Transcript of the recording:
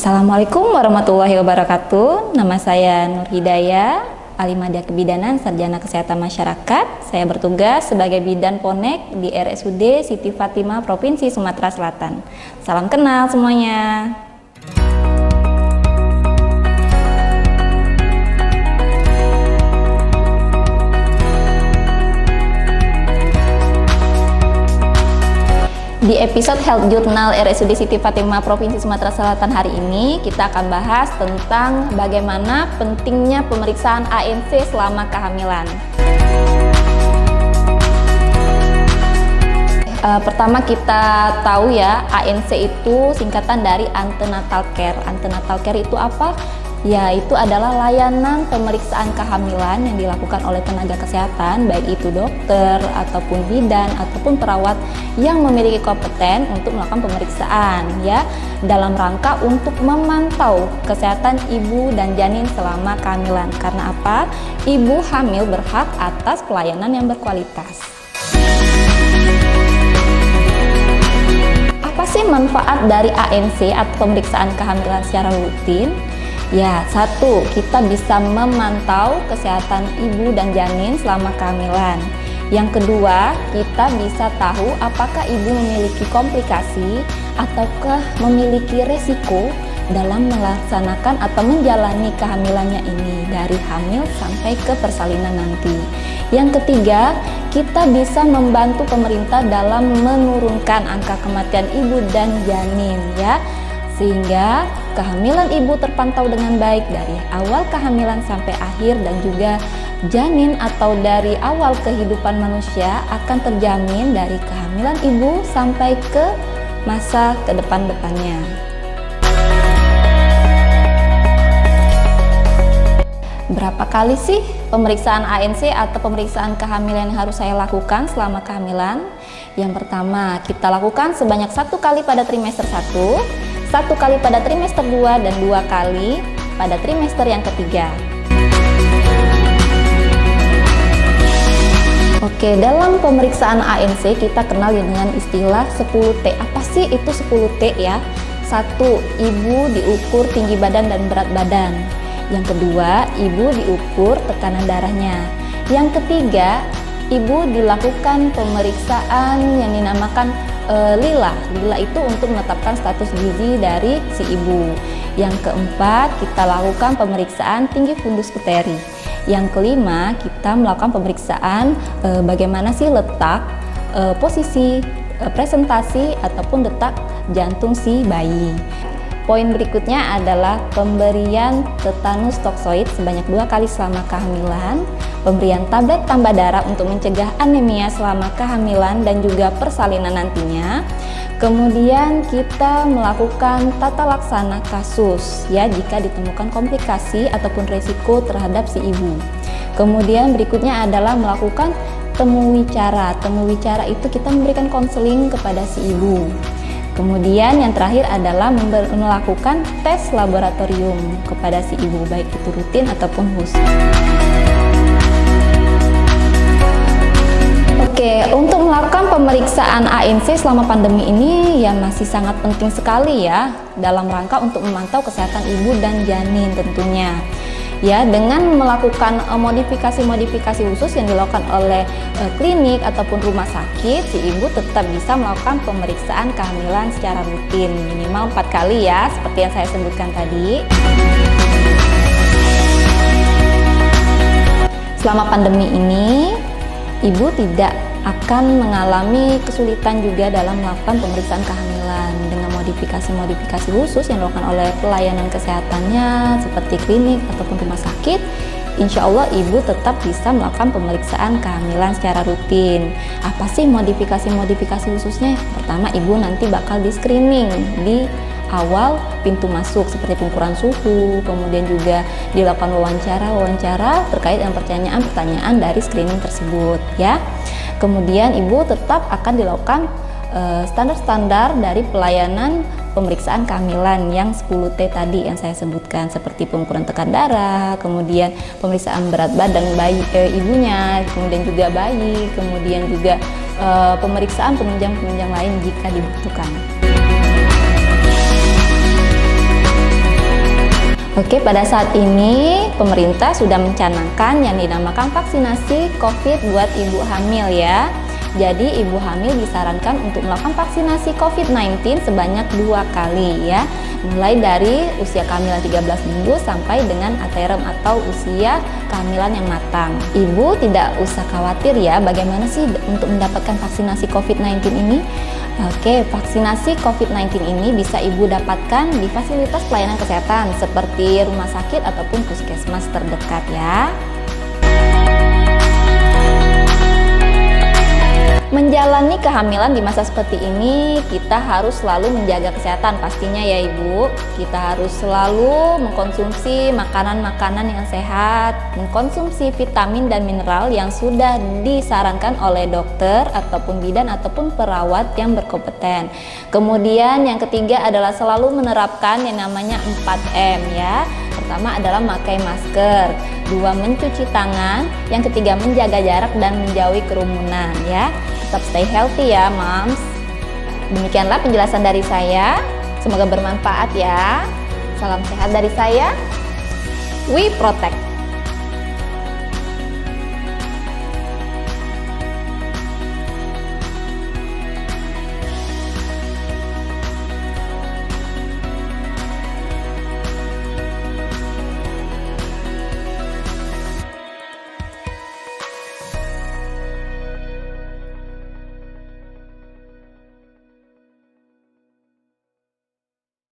Assalamualaikum warahmatullahi wabarakatuh. Nama saya Nur Hidayah, ahli media kebidanan, sarjana kesehatan masyarakat. Saya bertugas sebagai bidan Ponek di RSUD Siti Fatimah, Provinsi Sumatera Selatan. Salam kenal semuanya. Di episode Health Journal RSUD Siti Fatimah Provinsi Sumatera Selatan hari ini kita akan bahas tentang bagaimana pentingnya pemeriksaan ANC selama kehamilan. Pertama kita tahu ya, ANC itu singkatan dari antenatal care. Antenatal care itu apa? Ya, itu adalah layanan pemeriksaan kehamilan yang dilakukan oleh tenaga kesehatan, baik itu dokter, ataupun bidan, ataupun perawat yang memiliki kompeten untuk melakukan pemeriksaan ya, dalam rangka untuk memantau kesehatan ibu dan janin selama kehamilan. Karena apa? Ibu hamil berhak atas pelayanan yang berkualitas. Apa sih manfaat dari ANC atau pemeriksaan kehamilan secara rutin? Ya, satu, kita bisa memantau kesehatan ibu dan janin selama kehamilan. Yang kedua, kita bisa tahu apakah ibu memiliki komplikasi ataukah memiliki resiko dalam melaksanakan atau menjalani kehamilannya ini dari hamil sampai ke persalinan nanti. Yang ketiga, kita bisa membantu pemerintah dalam menurunkan angka kematian ibu dan janin ya, sehingga kehamilan ibu terpantau dengan baik dari awal kehamilan sampai akhir, dan juga janin atau dari awal kehidupan manusia akan terjamin dari kehamilan ibu sampai ke masa ke depan-depannya. Berapa kali sih pemeriksaan ANC atau pemeriksaan kehamilan yang harus saya lakukan selama kehamilan? Yang pertama, kita lakukan sebanyak 1 kali pada trimester 1, 1 kali pada trimester 2, dan 2 kali pada trimester yang ketiga. Oke, dalam pemeriksaan ANC kita kenal dengan istilah 10T. Apa sih itu 10T ya? 1. Ibu diukur tinggi badan dan berat badan. Yang kedua, ibu diukur tekanan darahnya. Yang ketiga, ibu dilakukan pemeriksaan yang dinamakan lila. Lila itu untuk menetapkan status gizi dari si ibu. Yang keempat, kita lakukan pemeriksaan tinggi fundus puteri. Yang kelima, kita melakukan pemeriksaan bagaimana sih letak, posisi, presentasi ataupun detak jantung si bayi. Poin berikutnya adalah pemberian tetanus toksoid sebanyak 2 kali selama kehamilan, pemberian tablet tambah darah untuk mencegah anemia selama kehamilan dan juga persalinan nantinya. Kemudian kita melakukan tata laksana kasus ya, jika ditemukan komplikasi ataupun resiko terhadap si ibu. Kemudian berikutnya adalah melakukan temu wicara. Temu wicara itu kita memberikan konseling kepada si ibu. Kemudian yang terakhir adalah melakukan tes laboratorium kepada si ibu, baik itu rutin ataupun khusus. Oke, untuk melakukan pemeriksaan ANC selama pandemi ini ya masih sangat penting sekali ya, dalam rangka untuk memantau kesehatan ibu dan janin tentunya. Ya, dengan melakukan modifikasi-modifikasi khusus yang dilakukan oleh klinik ataupun rumah sakit, si ibu tetap bisa melakukan pemeriksaan kehamilan secara rutin minimal 4 kali ya, seperti yang saya sebutkan tadi. Selama pandemi ini, ibu tidak akan mengalami kesulitan juga dalam melakukan pemeriksaan kehamilan dengan modifikasi-modifikasi khusus yang dilakukan oleh pelayanan kesehatannya seperti klinik ataupun rumah sakit. Insya Allah ibu tetap bisa melakukan pemeriksaan kehamilan secara rutin. Apa sih modifikasi-modifikasi khususnya? Pertama, ibu nanti bakal di screening di awal pintu masuk seperti pengukuran suhu, kemudian juga dilakukan wawancara terkait dengan pertanyaan-pertanyaan dari screening tersebut ya. Kemudian ibu tetap akan dilakukan standar-standar dari pelayanan pemeriksaan kehamilan yang 10T tadi yang saya sebutkan, seperti pengukuran tekan darah, kemudian pemeriksaan berat badan bayi ibunya, kemudian juga bayi, kemudian juga pemeriksaan penunjang lain jika dibutuhkan. Oke, pada saat ini pemerintah sudah mencanangkan yang dinamakan vaksinasi COVID buat ibu hamil ya. Jadi ibu hamil disarankan untuk melakukan vaksinasi COVID-19 sebanyak 2 kali ya. Mulai dari usia kehamilan 13 minggu sampai dengan aterem atau usia kehamilan yang matang. Ibu tidak usah khawatir ya, bagaimana sih untuk mendapatkan vaksinasi COVID-19 ini? Oke, vaksinasi COVID-19 ini bisa ibu dapatkan di fasilitas pelayanan kesehatan seperti rumah sakit ataupun puskesmas terdekat ya. Menjalani kehamilan di masa seperti ini, kita harus selalu menjaga kesehatan pastinya ya ibu. Kita harus selalu mengkonsumsi makanan-makanan yang sehat, mengkonsumsi vitamin dan mineral yang sudah disarankan oleh dokter ataupun bidan ataupun perawat yang berkompeten. Kemudian yang ketiga adalah selalu menerapkan yang namanya 4M ya. Pertama adalah memakai masker, 2 mencuci tangan, yang ketiga menjaga jarak dan menjauhi kerumunan ya. Tetap stay healthy ya moms. Demikianlah penjelasan dari saya, semoga bermanfaat ya. Salam sehat dari saya, We Protect.